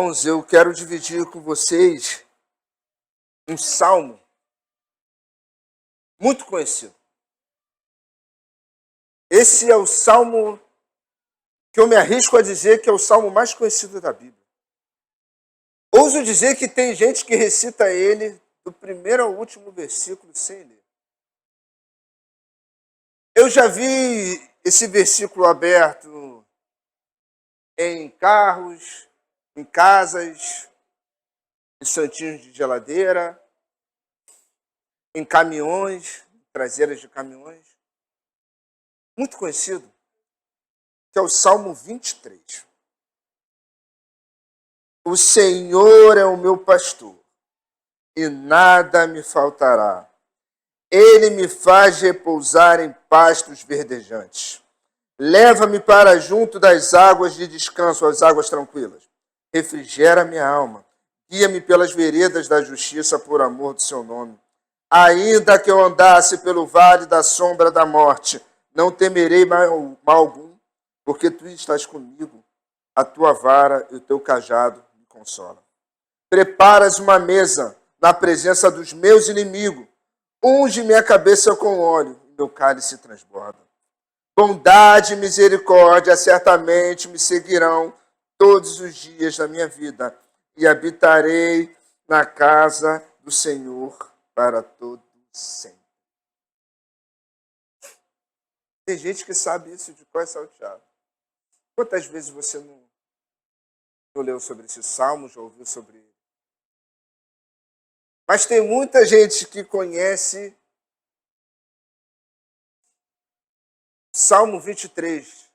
Irmãos, eu quero dividir com vocês um salmo muito conhecido. Esse é o salmo que eu me arrisco a dizer que é o salmo mais conhecido da Bíblia. Ouso dizer que tem gente que recita ele do primeiro ao último versículo sem ler. Eu já vi esse versículo aberto em carros, em casas, em santinhos de geladeira, em caminhões, traseiras de caminhões. Muito conhecido, que é o Salmo 23. O Senhor é o meu pastor, e nada me faltará. Ele me faz repousar em pastos verdejantes. Leva-me para junto das águas de descanso, as águas tranquilas. Refrigera minha alma. Guia-me pelas veredas da justiça por amor do seu nome. Ainda que eu andasse pelo vale da sombra da morte, não temerei mal algum, porque tu estás comigo. A tua vara e o teu cajado me consolam. Preparas uma mesa na presença dos meus inimigos. Unge minha cabeça com óleo e meu cálice transborda. Bondade e misericórdia certamente me seguirão todos os dias da minha vida, e habitarei na casa do Senhor para todo sempre. Tem gente que sabe isso de cor e salteado. Quantas vezes você não leu sobre esse salmo, já ouviu sobre ele? Mas tem muita gente que conhece Salmo 23,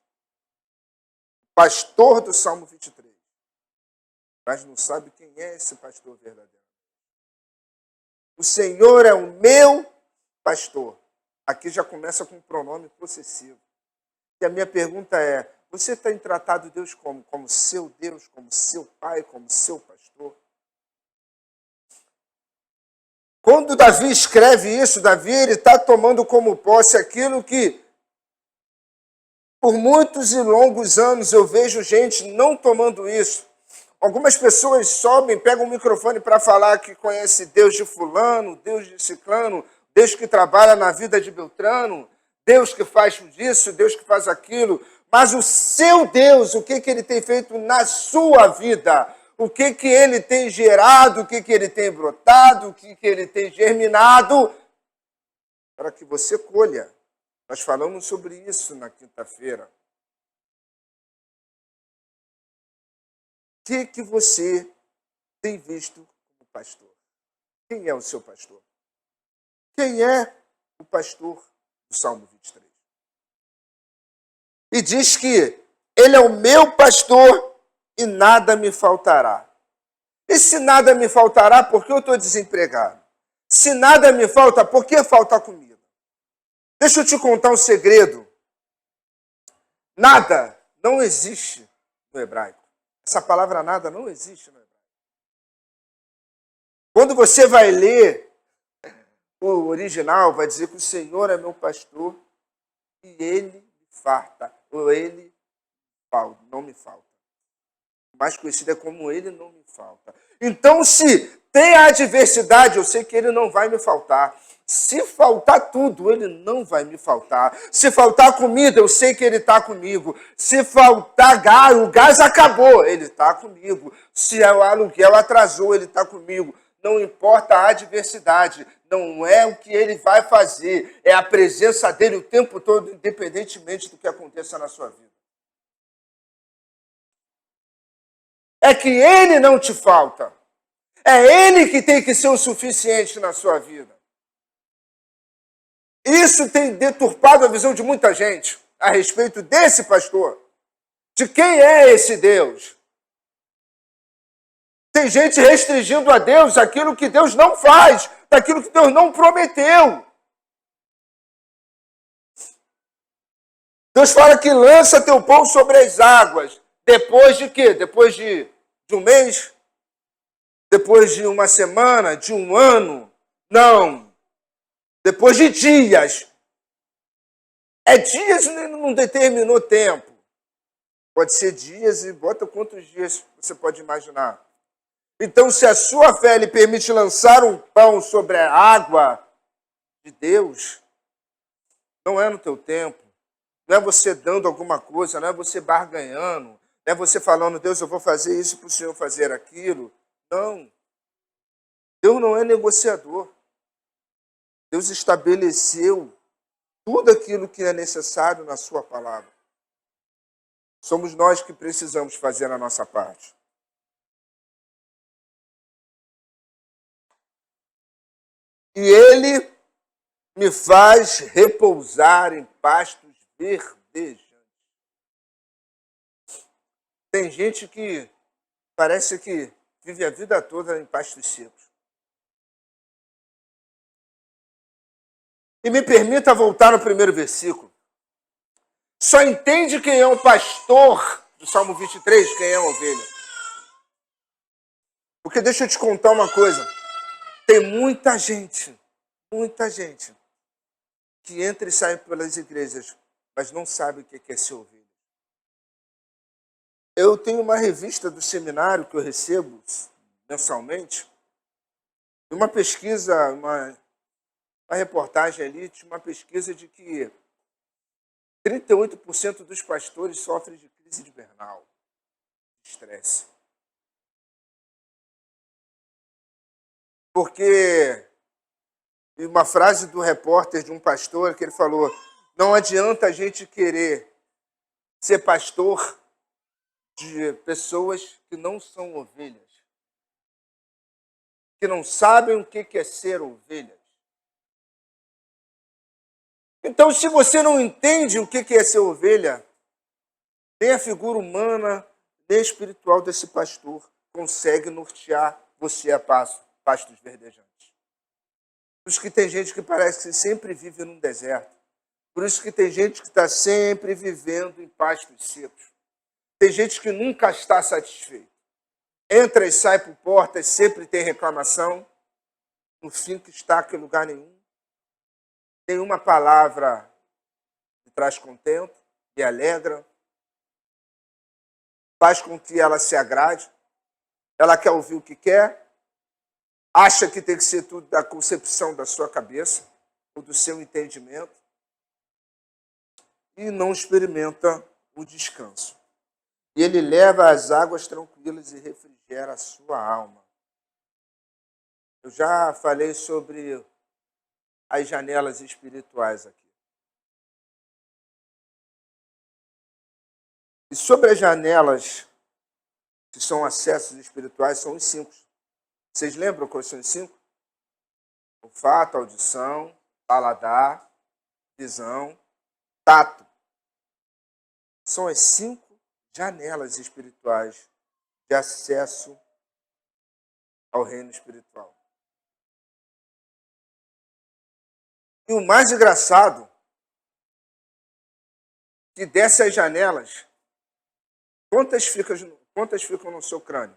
pastor do Salmo 23, mas não sabe quem é esse pastor verdadeiro. O Senhor é o meu pastor. Aqui já começa com um pronome possessivo. E a minha pergunta é, você tem tratado Deus como? Como seu Deus, como seu pai, como seu pastor? Quando Davi escreve isso, Davi está tomando como posse aquilo que, por muitos e longos anos, eu vejo gente não tomando isso. Algumas pessoas sobem, pegam o microfone para falar que conhece Deus de fulano, Deus de ciclano, Deus que trabalha na vida de Beltrano, Deus que faz isso, Deus que faz aquilo. Mas o seu Deus, o que ele tem feito na sua vida? O que ele tem gerado, o que ele tem brotado, o que ele tem germinado, para que você colha. Nós falamos sobre isso na quinta-feira. O que você tem visto como pastor? Quem é o seu pastor? Quem é o pastor do Salmo 23? E diz que ele é o meu pastor e nada me faltará. E se nada me faltará, por que eu estou desempregado? Se nada me falta, por que falta comida? Deixa eu te contar um segredo. Nada não existe no hebraico. Essa palavra nada não existe no hebraico. Quando você vai ler o original, vai dizer que o Senhor é meu pastor e ele me farta, ou ele não me falta. O mais conhecido é como ele não me falta. Então, se tem a adversidade, eu sei que ele não vai me faltar. Se faltar tudo, ele não vai me faltar. Se faltar comida, eu sei que ele está comigo. Se faltar gás, o gás acabou, ele está comigo. Se o aluguel atrasou, ele está comigo. Não importa a adversidade, não é o que ele vai fazer, é a presença dele o tempo todo, independentemente do que aconteça na sua vida. É que ele não te falta. É ele que tem que ser o suficiente na sua vida. Isso tem deturpado a visão de muita gente a respeito desse pastor. De quem é esse Deus? Tem gente restringindo a Deus aquilo que Deus não faz, daquilo que Deus não prometeu. Deus fala que lança teu pão sobre as águas. Depois de quê? Depois de um mês? Depois de uma semana? De um ano? Não. Depois de dias. É dias, não determinou tempo. Pode ser dias e bota quantos dias você pode imaginar. Então, se a sua fé lhe permite lançar um pão sobre a água de Deus, não é no teu tempo, não é você dando alguma coisa, não é você barganhando, não é você falando, Deus, eu vou fazer isso para o Senhor fazer aquilo. Não. Deus não é negociador. Deus estabeleceu tudo aquilo que é necessário na sua palavra. Somos nós que precisamos fazer a nossa parte. E Ele me faz repousar em pastos verdejantes. Tem gente que parece que vive a vida toda em pastos secos. E me permita voltar no primeiro versículo. Só entende quem é o pastor do Salmo 23, quem é a ovelha. Porque deixa eu te contar uma coisa. Tem muita gente que entra e sai pelas igrejas, mas não sabe o que é ser ovelha. Eu tenho uma revista do seminário que eu recebo mensalmente, e uma pesquisa, uma reportagem ali, tinha uma pesquisa de que 38% dos pastores sofrem de crise de burnout, de estresse. Porque uma frase do repórter de um pastor que ele falou: não adianta a gente querer ser pastor de pessoas que não são ovelhas, que não sabem o que é ser ovelhas. Então, se você não entende o que é ser ovelha, nem a figura humana, nem espiritual desse pastor consegue nortear você a pastos verdejantes. Por isso que tem gente que parece que sempre vive num deserto. Por isso que tem gente que está sempre vivendo em pastos secos. Tem gente que nunca está satisfeito. Entra e sai por portas, sempre tem reclamação. No fim, que está em lugar nenhum. Nenhuma palavra que traz contento, que alegra. Faz com que ela se agrade. Ela quer ouvir o que quer. Acha que tem que ser tudo da concepção da sua cabeça, ou do seu entendimento. E não experimenta o descanso. E ele leva as águas tranquilas e refrigera a sua alma. Eu já falei sobre as janelas espirituais aqui. E sobre as janelas que são acessos espirituais, são os 5. Vocês lembram quais são os 5? Olfato, audição, paladar, visão, tato. São as 5 janelas espirituais de acesso ao reino espiritual. E o mais engraçado, que dessas janelas, quantas ficam no seu crânio?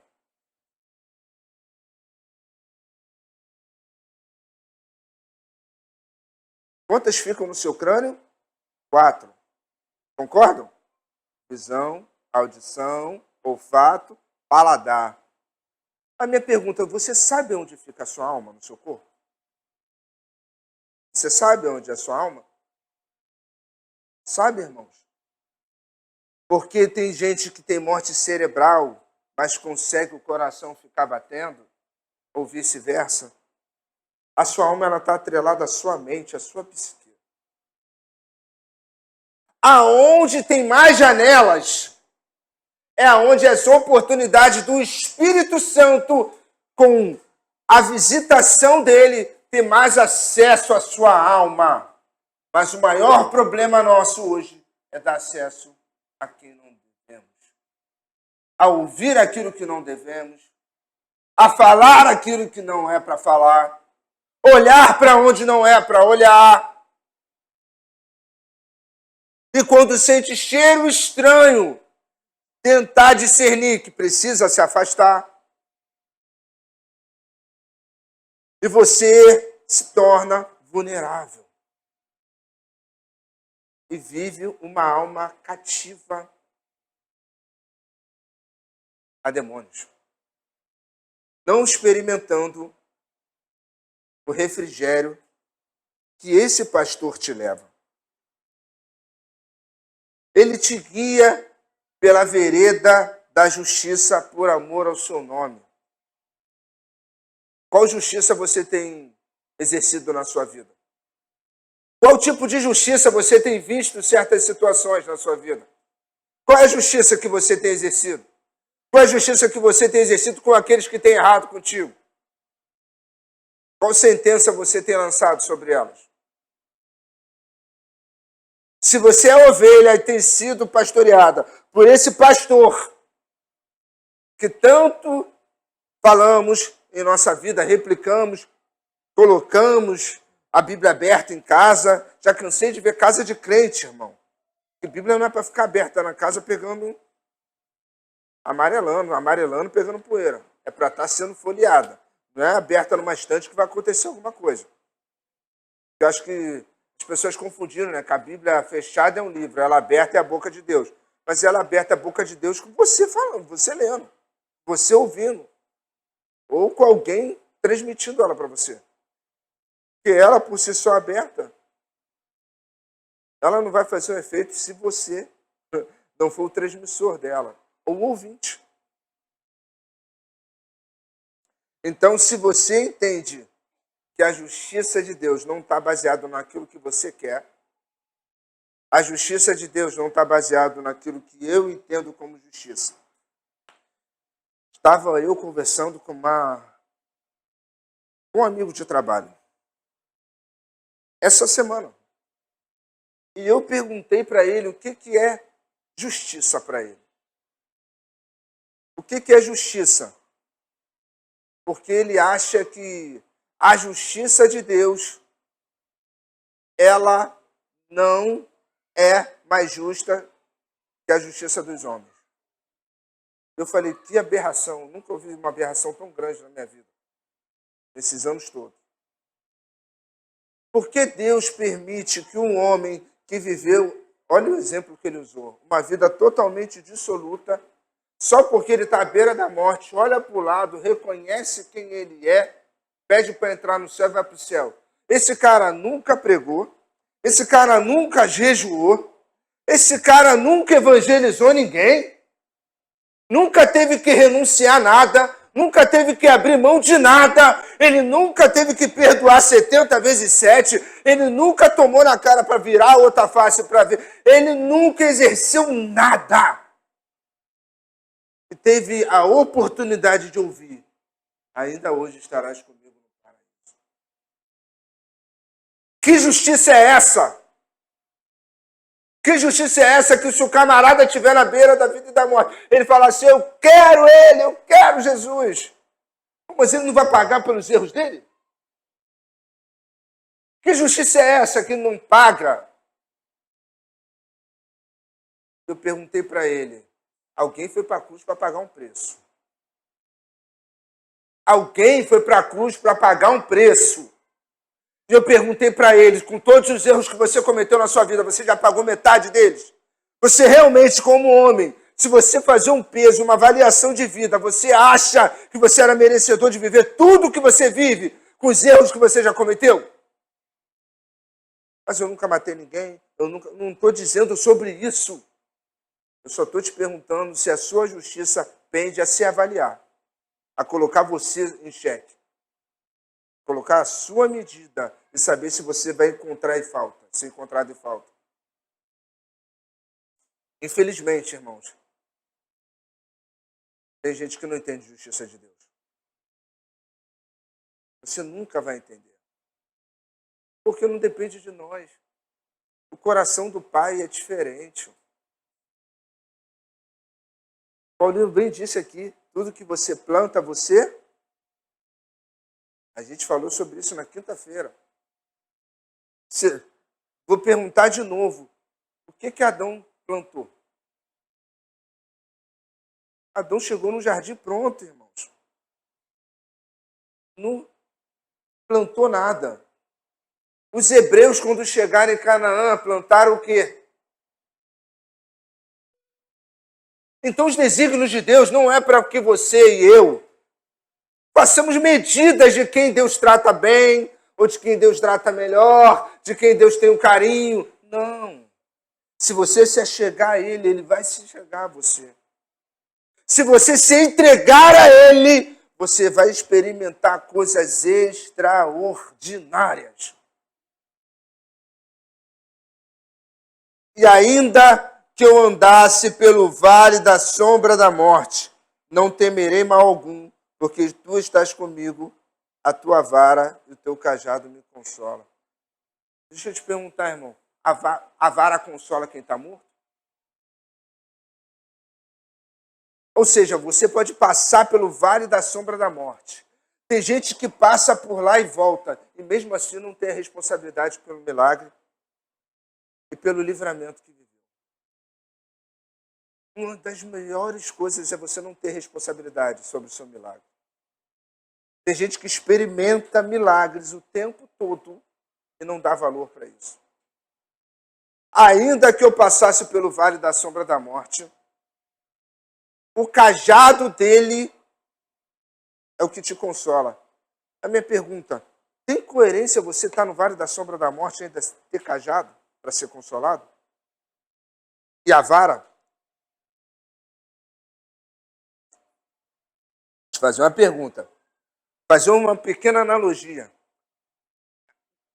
Quantas ficam no seu crânio? 4. Concordam? Visão, audição, olfato, paladar. A minha pergunta, você sabe onde fica a sua alma no seu corpo? Você sabe onde é a sua alma? Sabe, irmãos? Porque tem gente que tem morte cerebral, mas consegue o coração ficar batendo, ou vice-versa. A sua alma está atrelada à sua mente, à sua psique. Aonde tem mais janelas, é aonde as oportunidades do Espírito Santo, com a visitação dele, ter mais acesso à sua alma. Mas o maior problema nosso hoje é dar acesso a quem não devemos, a ouvir aquilo que não devemos, a falar aquilo que não é para falar, olhar para onde não é para olhar. E quando sente cheiro estranho, tentar discernir que precisa se afastar. E você se torna vulnerável. E vive uma alma cativa a demônios, não experimentando o refrigério que esse pastor te leva. Ele te guia pela vereda da justiça por amor ao seu nome. Qual justiça você tem exercido na sua vida? Qual tipo de justiça você tem visto em certas situações na sua vida? Qual é a justiça que você tem exercido? Qual é a justiça que você tem exercido com aqueles que têm errado contigo? Qual sentença você tem lançado sobre elas? Se você é ovelha e tem sido pastoreada por esse pastor que tanto falamos em nossa vida, replicamos, colocamos a Bíblia aberta em casa, já cansei de ver casa de crente, irmão. A Bíblia não é para ficar aberta na casa pegando amarelando, pegando poeira. É para estar sendo folheada. Não é aberta numa estante que vai acontecer alguma coisa. Eu acho que as pessoas confundiram, né? Que a Bíblia fechada é um livro, ela aberta é a boca de Deus. Mas ela aberta é a boca de Deus com você falando, você lendo, você ouvindo. Ou com alguém transmitindo ela para você. Porque ela, por si só aberta, ela não vai fazer um efeito se você não for o transmissor dela, ou o ouvinte. Então, se você entende que a justiça de Deus não está baseada naquilo que você quer, a justiça de Deus não está baseada naquilo que eu entendo como justiça. Estava eu conversando com um amigo de trabalho, essa semana. E eu perguntei para ele o que é justiça para ele. O que é justiça? Porque ele acha que a justiça de Deus, ela não é mais justa que a justiça dos homens. Eu falei, que aberração, nunca ouvi uma aberração tão grande na minha vida, nesses anos todos. Por que Deus permite que um homem que viveu, olha o exemplo que ele usou, uma vida totalmente dissoluta, só porque ele está à beira da morte, olha para o lado, reconhece quem ele é, pede para entrar no céu e vai para o céu. Esse cara nunca pregou, esse cara nunca jejuou, esse cara nunca evangelizou ninguém, nunca teve que renunciar a nada, nunca teve que abrir mão de nada, ele nunca teve que perdoar 70 vezes 7, ele nunca tomou na cara para virar a outra face para ver, ele nunca exerceu nada. E teve a oportunidade de ouvir, ainda hoje estarás comigo no paraíso. Que justiça é essa? Que justiça é essa que se o camarada estiver na beira da vida e da morte, ele fala assim, eu quero ele, eu quero Jesus. Mas ele não vai pagar pelos erros dele? Que justiça é essa que não paga? Eu perguntei para ele, alguém foi para a cruz para pagar um preço. Alguém foi para a cruz para pagar um preço. E eu perguntei para eles, com todos os erros que você cometeu na sua vida, você já pagou metade deles? Você realmente, como homem, se você fazer um peso, uma avaliação de vida, você acha que você era merecedor de viver tudo o que você vive com os erros que você já cometeu? Mas eu nunca matei ninguém, não estou dizendo sobre isso. Eu só estou te perguntando se a sua justiça pende a se avaliar, a colocar você em xeque. Colocar a sua medida e saber se você vai encontrar em falta, se encontrar de falta. Infelizmente, irmãos, tem gente que não entende a justiça de Deus. Você nunca vai entender. Porque não depende de nós. O coração do Pai é diferente. Paulinho bem disse aqui, tudo que você planta, você... A gente falou sobre isso na quinta-feira. Vou perguntar de novo. O que Adão plantou? Adão chegou no jardim pronto, irmãos. Não plantou nada. Os hebreus, quando chegaram em Canaã, plantaram o quê? Então os desígnios de Deus não é para que você e eu façamos medidas de quem Deus trata bem, ou de quem Deus trata melhor, de quem Deus tem um carinho. Não. Se você se achegar a Ele, Ele vai se chegar a você. Se você se entregar a Ele, você vai experimentar coisas extraordinárias. E ainda que eu andasse pelo vale da sombra da morte, não temerei mal algum, porque tu estás comigo, a tua vara e o teu cajado me consolam. Deixa eu te perguntar, irmão, a vara consola quem está morto? Ou seja, você pode passar pelo vale da sombra da morte. Tem gente que passa por lá e volta, e mesmo assim não tem a responsabilidade pelo milagre e pelo livramento que viveu. Uma das melhores coisas é você não ter responsabilidade sobre o seu milagre. Tem gente que experimenta milagres o tempo todo e não dá valor para isso. Ainda que eu passasse pelo vale da sombra da morte, o cajado dele é o que te consola. A minha pergunta, tem coerência você estar no vale da sombra da morte e ainda ter cajado para ser consolado? E a vara? Vou te fazer uma pergunta. Fazer uma pequena analogia.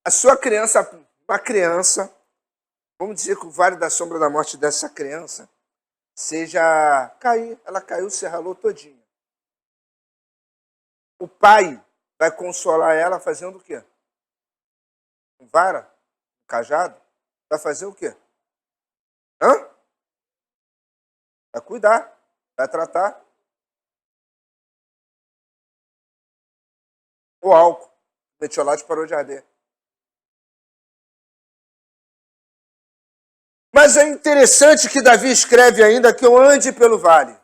A sua criança, uma criança, vamos dizer que o vale da sombra da morte dessa criança seja cair. Ela caiu, se ralou todinha. O pai vai consolar ela fazendo o quê? Com vara? Com cajado? Vai fazer o quê? Vai cuidar, vai tratar. O álcool. O metiolate parou de arder. Mas é interessante que Davi escreve ainda que eu ande pelo vale.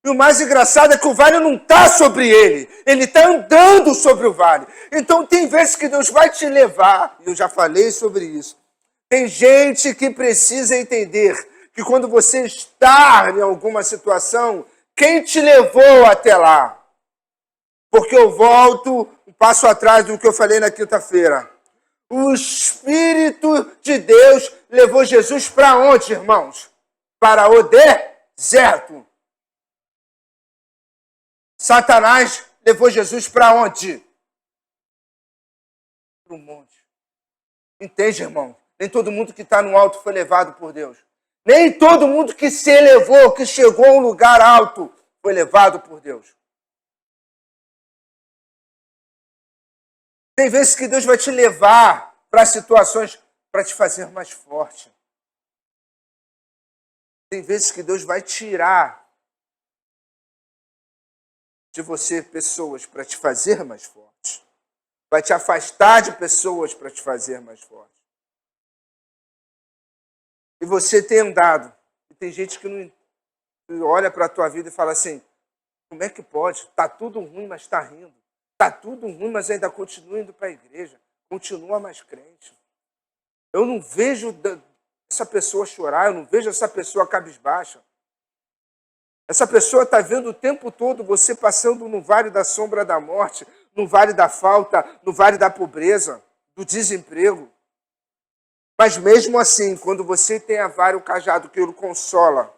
E o mais engraçado é que o vale não está sobre ele. Ele está andando sobre o vale. Então tem vezes que Deus vai te levar, e eu já falei sobre isso. Tem gente que precisa entender que quando você está em alguma situação, quem te levou até lá? Porque eu volto um passo atrás do que eu falei na quinta-feira. O Espírito de Deus levou Jesus para onde, irmãos? Para o deserto. Satanás levou Jesus para onde? Para o monte. Entende, irmão? Nem todo mundo que está no alto foi levado por Deus. Nem todo mundo que se elevou, que chegou a um lugar alto, foi levado por Deus. Tem vezes que Deus vai te levar para situações para te fazer mais forte. Tem vezes que Deus vai tirar de você pessoas para te fazer mais forte. Vai te afastar de pessoas para te fazer mais forte. E você tem andado. E tem gente que não olha para a tua vida e fala assim, como é que pode? Está tudo ruim, mas está rindo. Está tudo ruim, mas ainda continua indo para a igreja. Continua mais crente. Eu não vejo essa pessoa chorar, eu não vejo essa pessoa cabisbaixa. Essa pessoa está vendo o tempo todo você passando no vale da sombra da morte, no vale da falta, no vale da pobreza, do desemprego. Mas mesmo assim, quando você tem a vara e o cajado que o consola,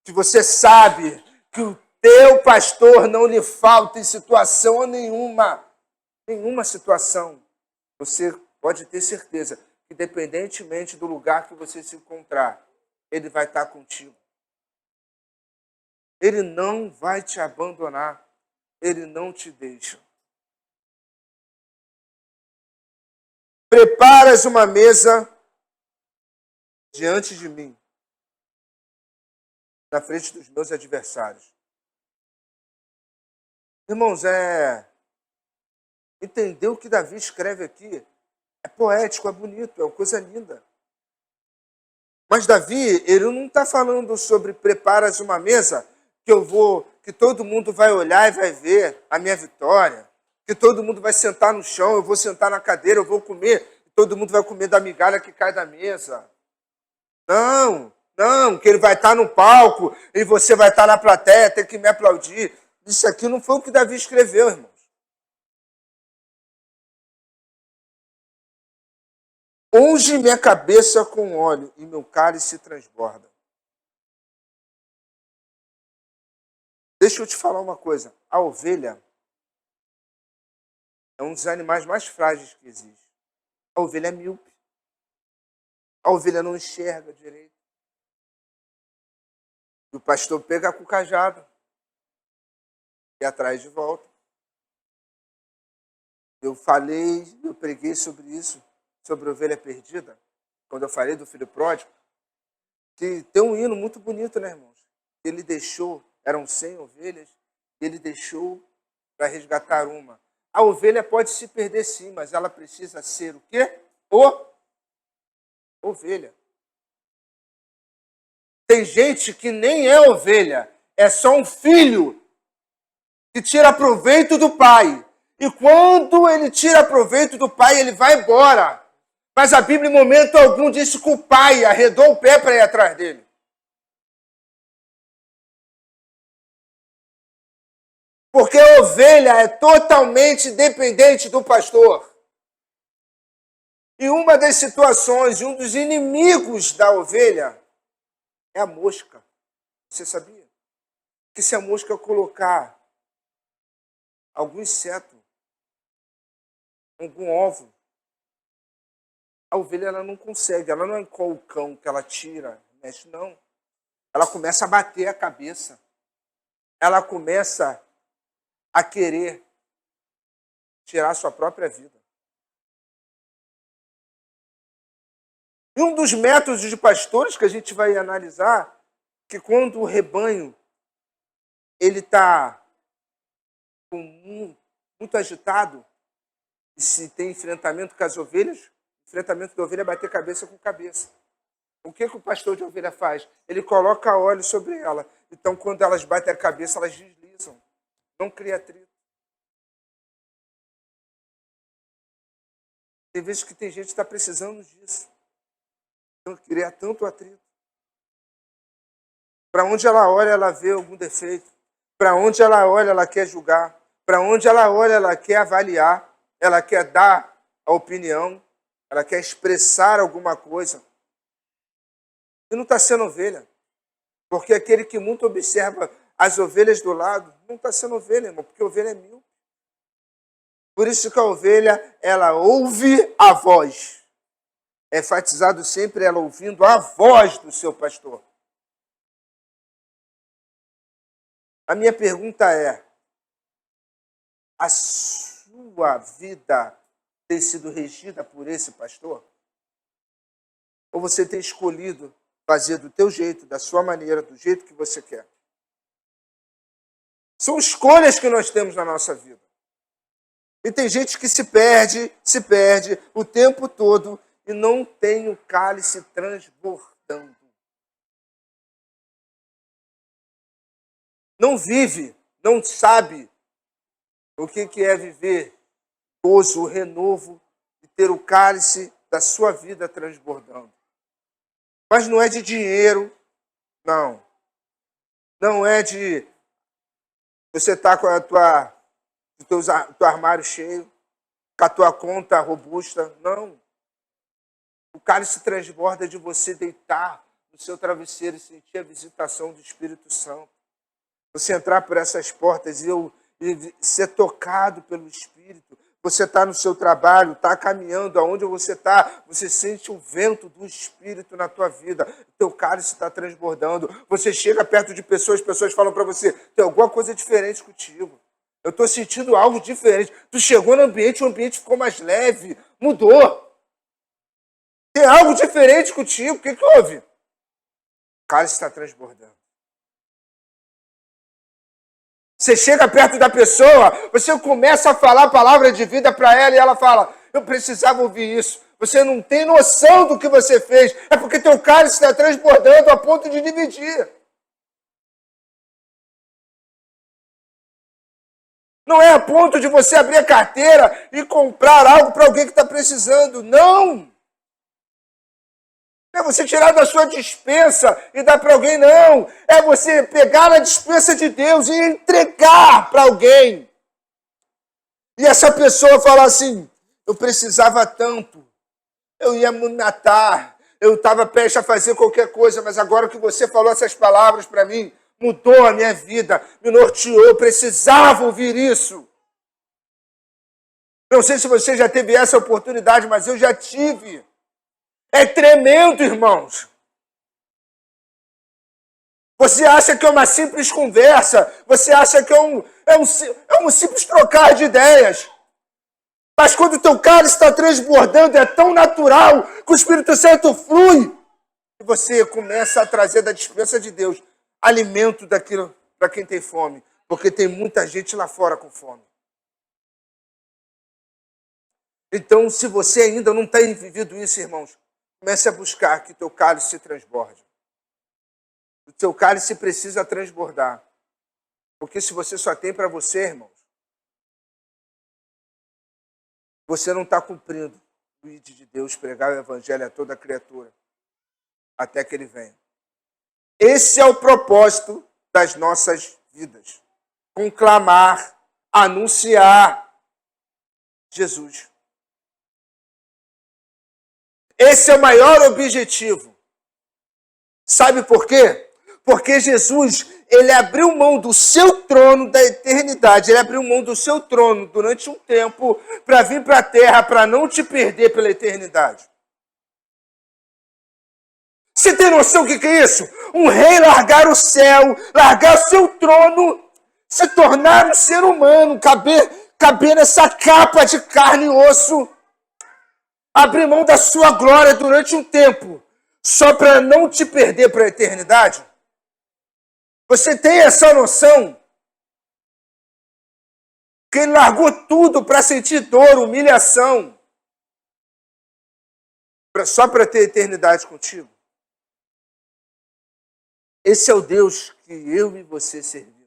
que você sabe que o teu pastor não lhe falta em situação nenhuma situação, você pode ter certeza que, independentemente do lugar que você se encontrar, ele vai estar contigo. Ele não vai te abandonar. Ele não te deixa. Preparas uma mesa diante de mim, na frente dos meus adversários. Irmãos, entender o que Davi escreve aqui é poético, é bonito, é uma coisa linda. Mas Davi, ele não está falando sobre preparas uma mesa que todo mundo vai olhar e vai ver a minha vitória, que todo mundo vai sentar no chão, eu vou sentar na cadeira, eu vou comer, e todo mundo vai comer da migalha que cai da mesa. Não Não, que ele vai estar no palco e você vai estar na plateia, tem que me aplaudir. Isso aqui não foi o que Davi escreveu, irmãos. Unge minha cabeça com óleo e meu cálice transborda. Deixa eu te falar uma coisa. A ovelha é um dos animais mais frágeis que existe. A ovelha é míope. A ovelha não enxerga direito. E o pastor pega com o cajado e atrás de volta. Eu preguei sobre isso, sobre a ovelha perdida, quando eu falei do filho pródigo, que tem um hino muito bonito, né, irmãos? Ele deixou, eram 100 ovelhas, e ele deixou para resgatar uma. A ovelha pode se perder sim, mas ela precisa ser o quê? Ovelha. Tem gente que nem é ovelha, é só um filho que tira proveito do pai. E quando ele tira proveito do pai, ele vai embora. Mas a Bíblia, em momento algum, disse que o pai arredou o pé para ir atrás dele. Porque a ovelha é totalmente dependente do pastor. E uma das situações, um dos inimigos da ovelha é a mosca. Você sabia? Que se a mosca colocar algum inseto, algum ovo, a ovelha ela não consegue, ela não é igual o cão que ela tira, mexe, não. Ela começa a bater a cabeça. Ela começa a querer tirar a sua própria vida. E um dos métodos de pastores que a gente vai analisar, que quando o rebanho ele está muito agitado, e se tem enfrentamento com as ovelhas, enfrentamento da ovelha é bater cabeça com cabeça. O que o pastor de ovelha faz? Ele coloca óleo sobre ela. Então, quando elas batem a cabeça, elas deslizam. Não cria atrito. Tem vezes que tem gente que está precisando disso. Não criar tanto atrito. Para onde ela olha, ela vê algum defeito. Para onde ela olha, ela quer julgar. Para onde ela olha, ela quer avaliar. Ela quer dar a opinião. Ela quer expressar alguma coisa. E não está sendo ovelha. Porque aquele que muito observa as ovelhas do lado, não está sendo ovelha, irmão, porque a ovelha é míope. Por isso que a ovelha, ela ouve a voz. É enfatizado sempre ela ouvindo a voz do seu pastor. A minha pergunta é, a sua vida tem sido regida por esse pastor? Ou você tem escolhido fazer do teu jeito, da sua maneira, do jeito que você quer? São escolhas que nós temos na nossa vida. E tem gente que se perde o tempo todo e não tem o cálice transbordando. Não vive, não sabe o que é viver gozo, o renovo e ter o cálice da sua vida transbordando. Mas não é de dinheiro, não. Não é de você estar com o teu armário cheio, com a tua conta robusta, não. O cálice transborda de você deitar no seu travesseiro e sentir a visitação do Espírito Santo. Você entrar por essas portas e ser tocado pelo Espírito. Você está no seu trabalho, está caminhando, aonde você está, você sente o vento do Espírito na tua vida. O teu cálice está transbordando. Você chega perto de pessoas, pessoas falam para você, tem alguma coisa diferente contigo. Eu estou sentindo algo diferente. Tu chegou no ambiente, o ambiente ficou mais leve, mudou. Tem algo diferente contigo, o que houve? O cálice está transbordando. Você chega perto da pessoa, você começa a falar a palavra de vida para ela e ela fala, eu precisava ouvir isso. Você não tem noção do que você fez. É porque teu cálice está transbordando a ponto de dividir. Não é a ponto de você abrir a carteira e comprar algo para alguém que está precisando. Não! Não é você tirar da sua despensa e dar para alguém, não. É você pegar a despensa de Deus e entregar para alguém. E essa pessoa falar assim, eu precisava tanto, eu ia me matar, eu estava prestes a fazer qualquer coisa, mas agora que você falou essas palavras para mim, mudou a minha vida, me norteou, eu precisava ouvir isso. Não sei se você já teve essa oportunidade, mas eu já tive. É tremendo, irmãos. Você acha que é uma simples conversa, você acha que é um simples trocar de ideias. Mas quando o teu cálice está transbordando, é tão natural que o Espírito Santo flui. E você começa a trazer da despensa de Deus alimento daquilo para quem tem fome. Porque tem muita gente lá fora com fome. Então, se você ainda não tem vivido isso, irmãos, comece a buscar que teu cálice se transborde. O teu cálice precisa transbordar. Porque se você só tem para você, irmãos, você não está cumprindo o ID de Deus, pregar o evangelho a toda criatura, até que ele venha. Esse é o propósito das nossas vidas. Conclamar, anunciar Jesus. Esse é o maior objetivo. Sabe por quê? Porque Jesus, ele abriu mão do seu trono da eternidade, ele abriu mão do seu trono durante um tempo para vir para a terra, para não te perder pela eternidade. Você tem noção do que é isso? Um rei largar o céu, largar o seu trono, se tornar um ser humano, caber nessa capa de carne e osso, abrir mão da sua glória durante um tempo, só para não te perder para a eternidade? Você tem essa noção? Que ele largou tudo para sentir dor, humilhação, só para ter eternidade contigo? Esse é o Deus que eu e você servimos.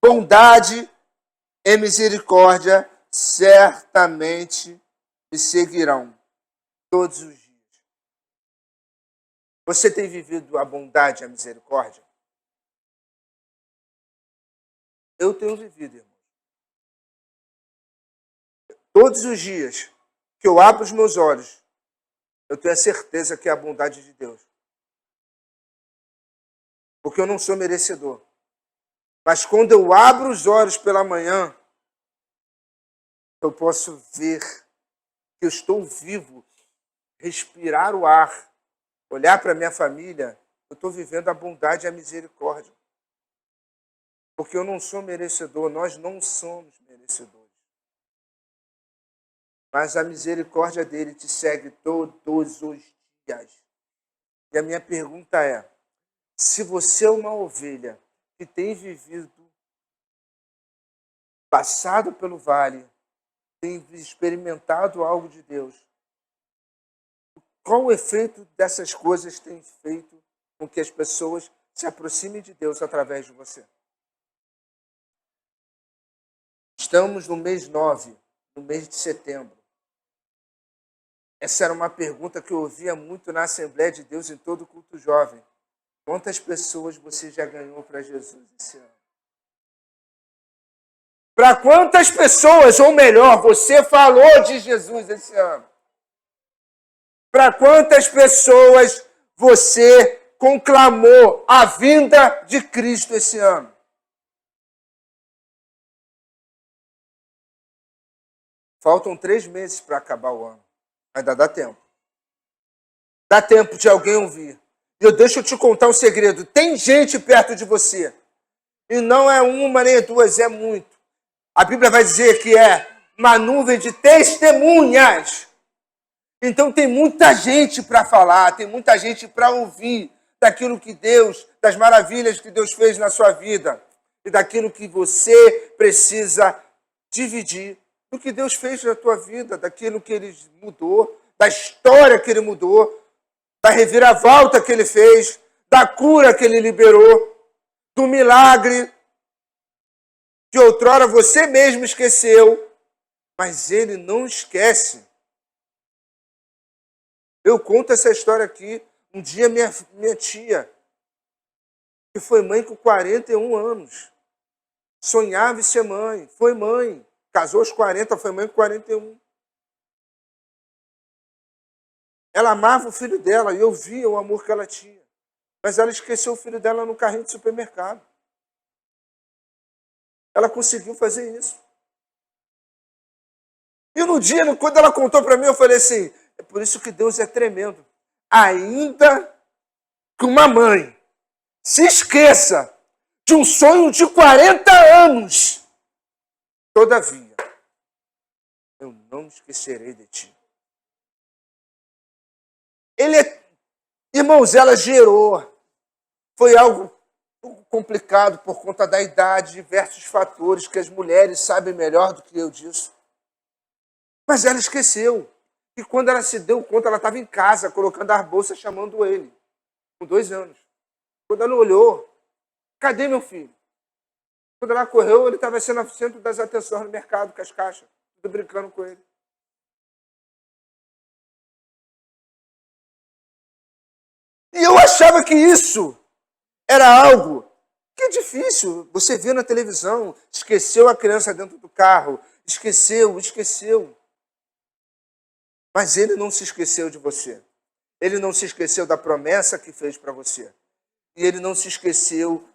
Bondade e misericórdia certamente me seguirão todos os dias. Você tem vivido a bondade e a misericórdia? Eu tenho vivido, irmão. Todos os dias que eu abro os meus olhos, eu tenho a certeza que é a bondade de Deus. Porque eu não sou merecedor. Mas quando eu abro os olhos pela manhã, eu posso ver que eu estou vivo, respirar o ar, olhar para a minha família, eu estou vivendo a bondade e a misericórdia. Porque eu não sou merecedor, nós não somos merecedores. Mas a misericórdia dele te segue todos os dias. E a minha pergunta é, se você é uma ovelha que tem vivido, passado pelo vale, tem experimentado algo de Deus, qual o efeito dessas coisas tem feito com que as pessoas se aproximem de Deus através de você? Estamos no mês 9, no mês de setembro. Essa era uma pergunta que eu ouvia muito na Assembleia de Deus em todo culto jovem. Quantas pessoas você já ganhou para Jesus esse ano? Para quantas pessoas, ou melhor, você falou de Jesus esse ano? Para quantas pessoas você conclamou a vinda de Cristo esse ano? Faltam 3 meses para acabar o ano. Ainda dá tempo. Dá tempo de alguém ouvir. E deixa eu te contar um segredo. Tem gente perto de você. E não é uma nem duas, é muito. A Bíblia vai dizer que é uma nuvem de testemunhas. Então tem muita gente para falar, tem muita gente para ouvir daquilo que Deus, das maravilhas que Deus fez na sua vida. E daquilo que você precisa dividir. Do que Deus fez na tua vida, daquilo que Ele mudou, da história que Ele mudou, da reviravolta que Ele fez, da cura que Ele liberou, do milagre que outrora você mesmo esqueceu, mas Ele não esquece. Eu conto essa história aqui. Um dia minha tia, que foi mãe com 41 anos, sonhava em ser mãe, foi mãe. Casou aos 40, foi mãe com 41. Ela amava o filho dela e eu via o amor que ela tinha. Mas ela esqueceu o filho dela no carrinho de supermercado. Ela conseguiu fazer isso. E no dia, quando ela contou para mim, eu falei assim, é por isso que Deus é tremendo. Ainda que uma mãe se esqueça de um sonho de 40 anos, todavia, eu não me esquecerei de ti. Irmãos, ela gerou. Foi algo complicado por conta da idade, diversos fatores que as mulheres sabem melhor do que eu disso. Mas ela esqueceu. E quando ela se deu conta, ela estava em casa, colocando as bolsas, chamando ele, com 2 anos. Quando ela olhou, cadê meu filho? Quando ela correu, ele estava sendo o centro das atenções no mercado, com as caixas, tudo brincando com ele. E eu achava que isso era algo que é difícil. Você vê na televisão, esqueceu a criança dentro do carro, esqueceu. Mas ele não se esqueceu de você. Ele não se esqueceu da promessa que fez para você. E ele não se esqueceu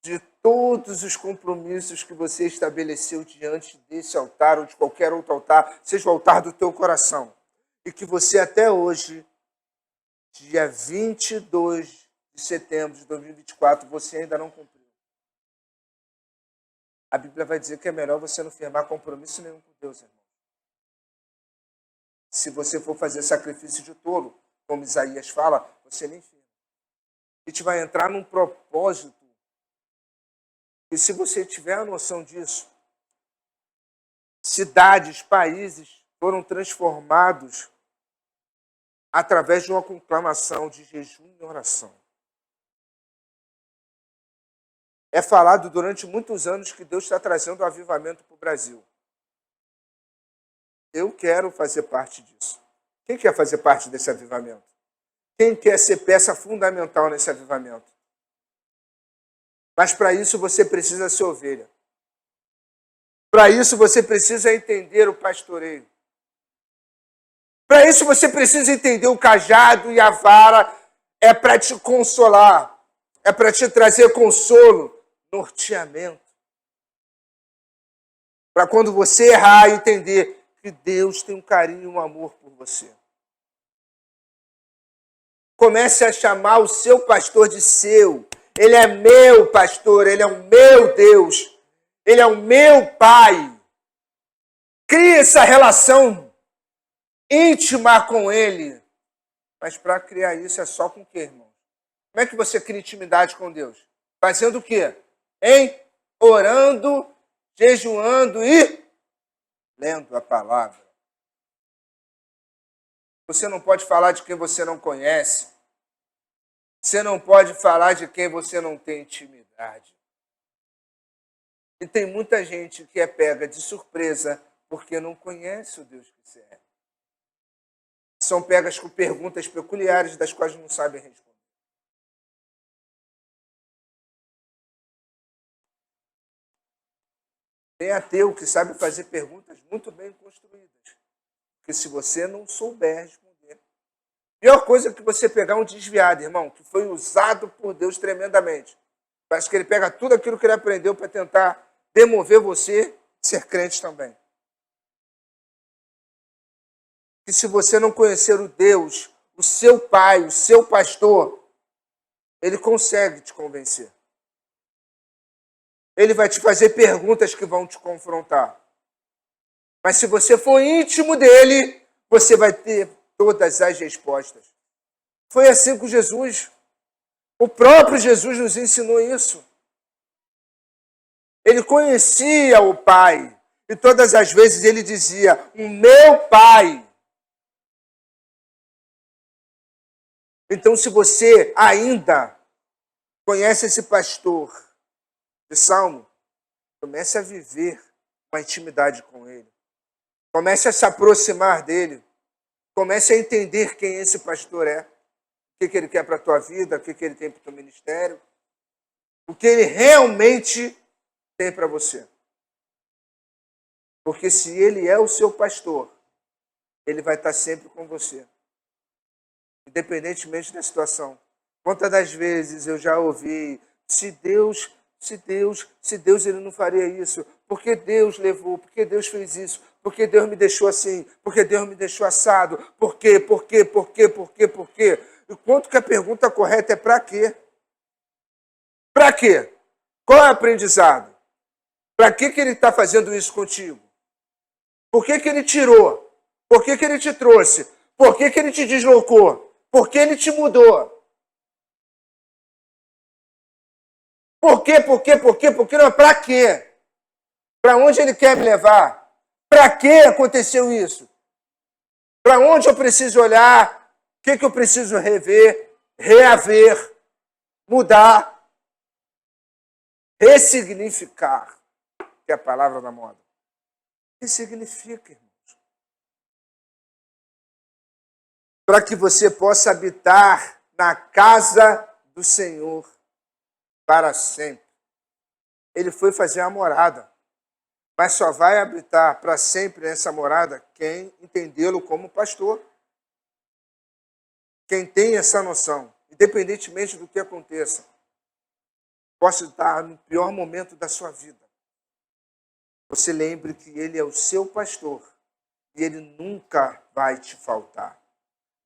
de todos os compromissos que você estabeleceu diante desse altar ou de qualquer outro altar, seja o altar do teu coração. E que você até hoje, dia 22 de setembro de 2024, você ainda não cumpriu. A Bíblia vai dizer que é melhor você não firmar compromisso nenhum com Deus, irmão. Se você for fazer sacrifício de tolo, como Isaías fala, você nem firma. A gente vai entrar num propósito. E se você tiver a noção disso, cidades, países foram transformados através de uma conclamação de jejum e oração. É falado durante muitos anos que Deus está trazendo o avivamento para o Brasil. Eu quero fazer parte disso. Quem quer fazer parte desse avivamento? Quem quer ser peça fundamental nesse avivamento? Mas para isso você precisa ser ovelha. Para isso você precisa entender o pastoreio. Para isso você precisa entender o cajado e a vara. É para te consolar. É para te trazer consolo, norteamento. Para quando você errar, entender que Deus tem um carinho e um amor por você. Comece a chamar o seu pastor de seu. Ele é meu pastor, ele é o meu Deus. Ele é o meu Pai. Crie essa relação íntima com ele. Mas para criar isso é só com o quê, irmão? Como é que você cria intimidade com Deus? Fazendo o quê? Hein? Orando, jejuando e lendo a palavra. Você não pode falar de quem você não conhece. Você não pode falar de quem você não tem intimidade. E tem muita gente que é pega de surpresa porque não conhece o Deus que você é. São pegas com perguntas peculiares das quais não sabem responder. Tem ateu que sabe fazer perguntas muito bem construídas. Porque se você não souber responder... Pior coisa é que você pegar um desviado, irmão, que foi usado por Deus tremendamente. Parece que ele pega tudo aquilo que ele aprendeu para tentar demover você de ser crente também. Que se você não conhecer o Deus, o seu pai, o seu pastor, ele consegue te convencer. Ele vai te fazer perguntas que vão te confrontar. Mas se você for íntimo dele, você vai ter todas as respostas. Foi assim com Jesus. O próprio Jesus nos ensinou isso. Ele conhecia o Pai. E todas as vezes ele dizia, o meu Pai. Então, se você ainda conhece esse pastor de Salmo, comece a viver uma intimidade com ele. Comece a se aproximar dele. Comece a entender quem esse pastor é, o que ele quer para a tua vida, o que ele tem para o teu ministério, o que ele realmente tem para você. Porque se ele é o seu pastor, ele vai estar sempre com você, independentemente da situação. Quantas das vezes eu já ouvi, se Deus, ele não faria isso, porque Deus levou, porque Deus fez isso, porque Deus me deixou assim, porque Deus me deixou assado, por quê? E quanto que a pergunta correta é para quê? Para quê? Qual é o aprendizado? Para que ele está fazendo isso contigo? Por que ele tirou? Por que ele te trouxe? Por que ele te deslocou? Por que ele te mudou? Por quê? Não, para quê? Para onde ele quer me levar? Para que aconteceu isso? Para onde eu preciso olhar? O que eu preciso rever, reaver, mudar, ressignificar? Que é a palavra da moda. O que significa, irmãos? Para que você possa habitar na casa do Senhor para sempre. Ele foi fazer a morada, mas só vai habitar para sempre nessa morada quem entendê-lo como pastor. Quem tem essa noção, independentemente do que aconteça, possa estar no pior momento da sua vida. Você lembre que ele é o seu pastor e ele nunca vai te faltar.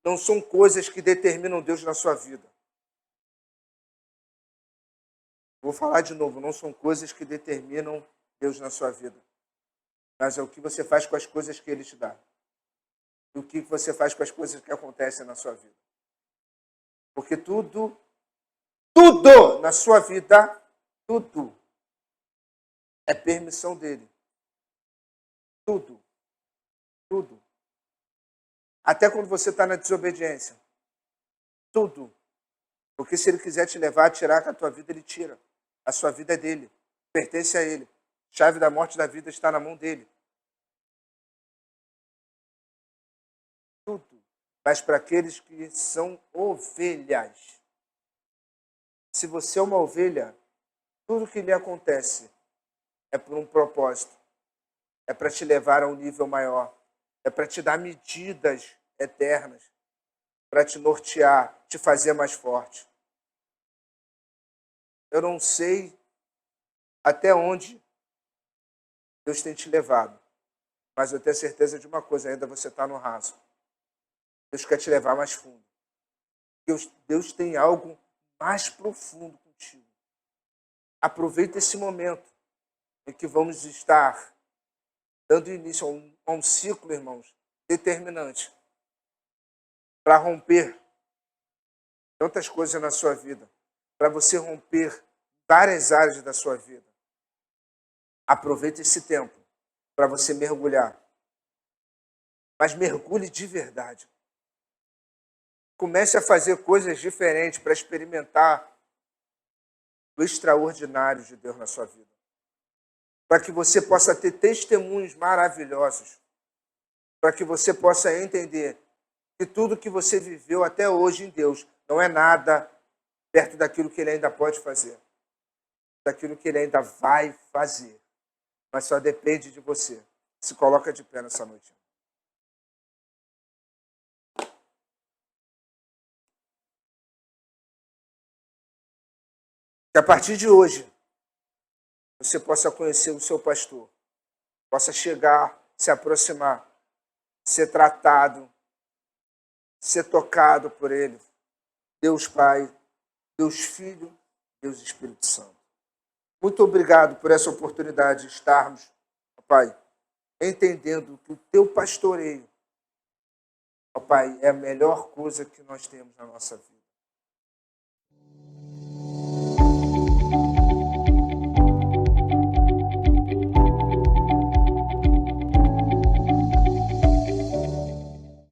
Não são coisas que determinam Deus na sua vida. Vou falar de novo, não são coisas que determinam Deus na sua vida. Mas é o que você faz com as coisas que Ele te dá. E o que você faz com as coisas que acontecem na sua vida. Porque tudo na sua vida, tudo é permissão dEle. Tudo. Até quando você está na desobediência. Tudo. Porque se Ele quiser te levar, tirar com a tua vida, Ele tira. A sua vida é dEle. Pertence a Ele. A chave da morte e da vida está na mão dEle. Tudo. Mas para aqueles que são ovelhas. Se você é uma ovelha, tudo que lhe acontece é por um propósito. É para te levar a um nível maior. É para te dar medidas eternas. Para te nortear, te fazer mais forte. Eu não sei até onde Deus tem te levado. Mas eu tenho certeza de uma coisa, ainda você está no raso. Deus quer te levar mais fundo. Deus tem algo mais profundo contigo. Aproveita esse momento em que vamos estar dando início a um ciclo, irmãos, determinante para romper tantas coisas na sua vida, para você romper várias áreas da sua vida. Aproveita esse tempo para você mergulhar. Mas mergulhe de verdade. Comece a fazer coisas diferentes para experimentar o extraordinário de Deus na sua vida. Para que você possa ter testemunhos maravilhosos. Para que você possa entender que tudo que você viveu até hoje em Deus não é nada perto daquilo que Ele ainda pode fazer. Daquilo que Ele ainda vai fazer. Mas só depende de você. Se coloca de pé nessa noite. Que a partir de hoje, você possa conhecer o seu pastor, possa chegar, se aproximar, ser tratado, ser tocado por Ele. Deus Pai, Deus Filho, Deus Espírito Santo. Muito obrigado por essa oportunidade de estarmos, Pai, entendendo que o teu pastoreio, Pai, é a melhor coisa que nós temos na nossa vida.